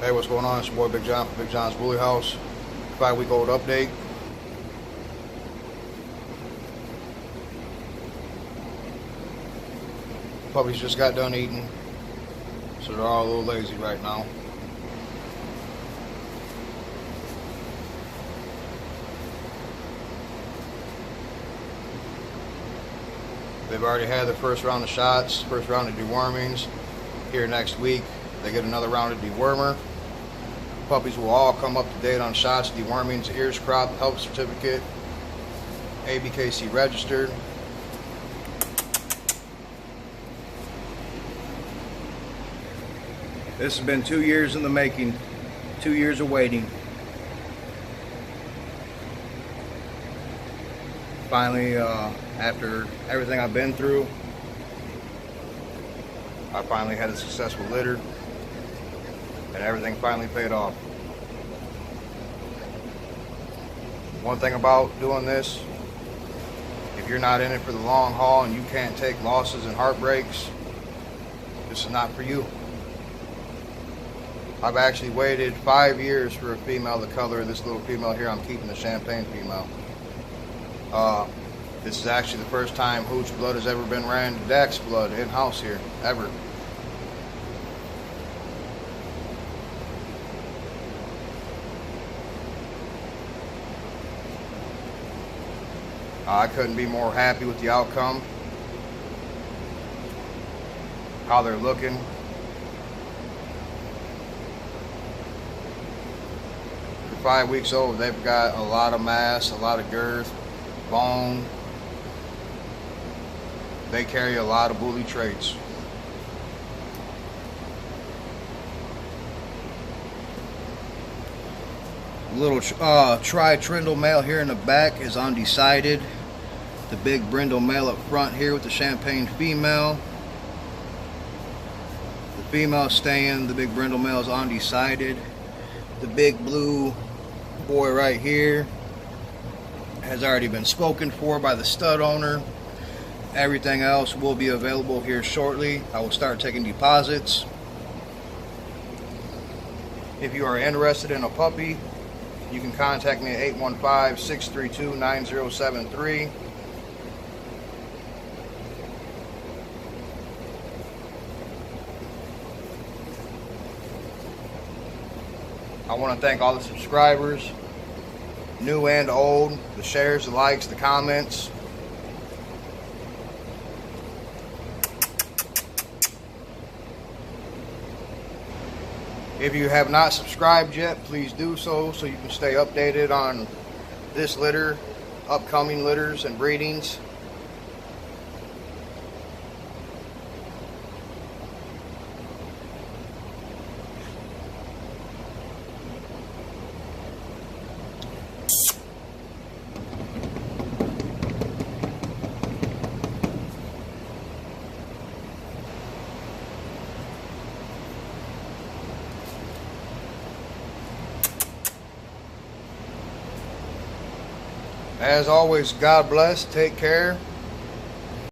Hey, what's going on? It's your boy Big John from Big John's Bully House. 5-week-old update. Puppies just got done eating, so they're all a little lazy right now. They've already had their first round of shots, first round of dewormings. Here next week, they get another round of dewormer. Puppies will all come up to date on shots, dewormings, ears cropped, health certificate, ABKC registered. This has been 2 years in the making, 2 years of waiting. Finally, after everything I've been through, I finally had a successful litter, and everything finally paid off. One thing about doing this, if you're not in it for the long haul and you can't take losses and heartbreaks, this is not for you. I've actually waited 5 years for a female the color of this little female here. I'm keeping the champagne female. This is actually the first time hooch blood has ever been ran to Dax blood in-house here, ever. I couldn't be more happy with the outcome, how they're looking. For 5 weeks old, they've got a lot of mass, a lot of girth, bone. They carry a lot of bully traits. Little tri-trindle male here in the back is undecided. The big brindle male up front here with the champagne female. The female staying, the big brindle male is undecided. The big blue boy right here has already been spoken for by the stud owner. Everything else will be available here shortly. I will start taking deposits. If you are interested in a puppy, you can contact me at 815-632-9073. I want to thank all the subscribers, new and old, the shares, the likes, the comments. If you have not subscribed yet, please do so you can stay updated on this litter, upcoming litters and breedings. As always, God bless, take care.